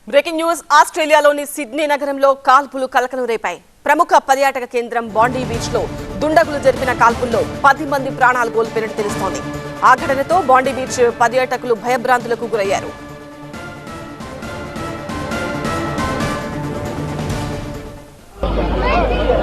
Breaking news ఆస్ట్రేలియాలోని Sydney నగరంలో కాల్పులు కలకలం రేపాయి. ప్రముఖ పర్యాటక కేంద్రం బాండీ బీచ్ లో దుండగులు జరిపిన కాల్పుల్లో 10 మంది ప్రాణాలు కోల్పోయినట్టు తెలుస్తోంది. ఆ ఘటనతో బాండీ బీచ్ పర్యాటకులు భయభ్రాంతులకు గురయ్యారు.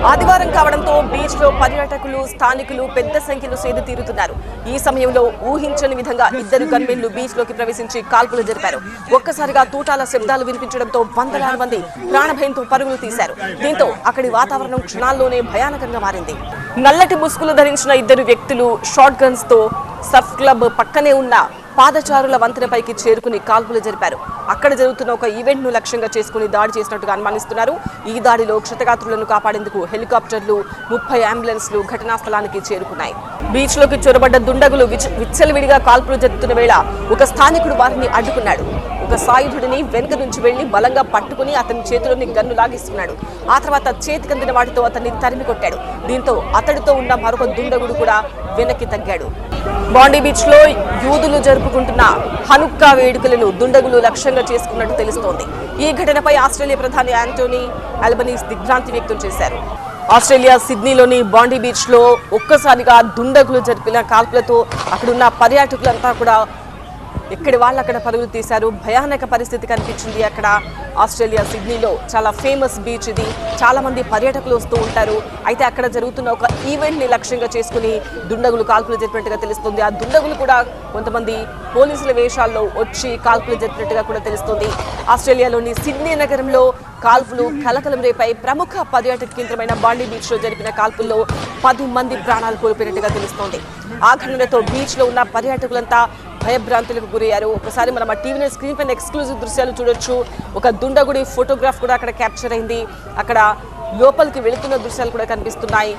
ఆదివారం కావడంతో బీచ్ లో పర్యాటకులు స్థానికులు పెద్ద సంఖ్యలో సేద తీరుతున్నారు. ఈ సమయంలో ఊహించని విధంగా 2 గన్మెన్లు బీచ్ లోకి ప్రవేశించి కాల్పులు జరిపారు. ఒక్కసారిగా తూటాల శబ్దాలు వినిపించడంతో వందలాది మంది ప్రాణభయంతో పరుగులు తీశారు. దీంతో అక్కడి వాతావరణం క్షణాల్లోనే భయానకంగా మారింది. నల్లటి ముసుగులు ధరించిన 2 వ్యక్తులు షాట్ గన్స్ తో సర్ఫ్ క్లబ్ పక్కనే ఉన్న పాదచారుల వంతెనపైకి చేరుకుని కాల్పులు జరిపారు. అక్కడ జరుగుతున్న ఒక ఈవెంట్ ను లక్ష్యంగా చేసుకుని దాడి చేసినట్టుగా అనుమానిస్తున్నారు. ఈ దాడిలో క్షతగాత్రులను కాపాడేందుకు హెలికాప్టర్లు 30 అంబులెన్స్లు ఘటనా స్థలానికి చేరుకున్నాయి. బీచ్ లోకి చొరబడ్డ దుండగులు విచ్చలవిడిగా కాల్పులు జరుపుతున్న వేళ ఒక స్థానికుడు వారిని అడ్డుకున్నాడు. ఒక సాయుధుడిని వెనుక నుంచి వెళ్లి బలంగా పట్టుకుని అతని చేతిలోని గన్ను లాగిస్తున్నాడు. ఆ తర్వాత చేతికందిన వాటితో అతన్ని తరిమి కొట్టాడు. దీంతో అతడితో ఉన్న మరొక దుండగుడు కూడా వెనక్కి తగ్గాడు. బాండీ బీచ్ లో యూదులు జరుపుకుంటున్న హనుక్కా వేడుకలను దుండగులు లక్ష్యంగా చేసుకున్నట్టు తెలుస్తోంది. ఈ ఘటనపై ఆస్ట్రేలియా ప్రధాని యాంటోనీ అల్బనీస్ దిగ్భ్రాంతి వ్యక్తం చేశారు. ఆస్ట్రేలియా సిడ్నీలోని బాండీ బీచ్ లో ఒక్కసారిగా దుండగులు జరిపిన కాల్పులతో అక్కడున్న పర్యాటకులంతా కూడా ఎక్కడి వాళ్ళు అక్కడ పరుగులు తీశారు. భయానక పరిస్థితి కనిపించింది. అక్కడ ఆస్ట్రేలియా సిడ్నీలో చాలా ఫేమస్ బీచ్ ఇది. చాలా మంది పర్యాటకులు వస్తూ ఉంటారు. అయితే అక్కడ జరుగుతున్న ఒక ఈవెంట్ ని లక్ష్యంగా చేసుకుని దుండగులు కాల్పులు జరిపినట్టుగా తెలుస్తుంది. ఆ దుండగులు కూడా కొంతమంది పోలీసుల వేషాల్లో వచ్చి కాల్పులు జరిపినట్టుగా కూడా తెలుస్తుంది. ఆస్ట్రేలియాలోని సిడ్నీ నగరంలో కాల్పులు కలకలం రేపాయి. ప్రముఖ పర్యాటక కేంద్రమైన బాండీ బీచ్ లో జరిపిన కాల్పుల్లో 10 మంది ప్రాణాలు కోల్పోయినట్టుగా తెలుస్తోంది. ఆ ఘటనతో బీచ్ లో ఉన్న పర్యాటకులంతా భయభ్రాంతులకు గురయ్యారు. ఒకసారి మనం ఆ టీవీ స్క్రీన్ పైన ఎక్స్క్లూజివ్ దృశ్యాలు చూడొచ్చు. ఒక దుండగుడి ఫోటోగ్రాఫ్ కూడా అక్కడ క్యాప్చర్ అయింది. అక్కడ లోపలికి వెళుతున్న దృశ్యాలు కూడా కనిపిస్తున్నాయి.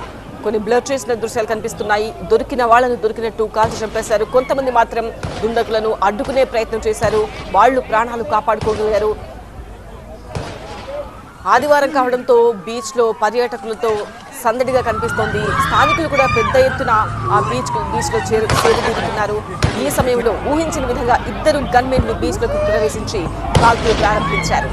కొన్ని బ్లర్ చేసిన దృశ్యాలు కనిపిస్తున్నాయి. దొరికిన వాళ్ళను దొరికినట్టు కాల్చి చంపేశారు. కొంతమంది మాత్రం దుండగులను అడ్డుకునే ప్రయత్నం చేశారు. వాళ్ళు ప్రాణాలు కాపాడుకోగలిగారు. ఆదివారం కావడంతో బీచ్ లో పర్యాటకులతో సందడిగా కనిపిస్తోంది. స్థానికులు కూడా పెద్ద ఎత్తున ఆ బీచ్ లో చేరుకుంటున్నారు. ఈ సమయంలో ఊహించిన విధంగా 2 గన్మెన్లు బీచ్ లోకి ప్రవేశించి కాల్పులు ప్రారంభించారు.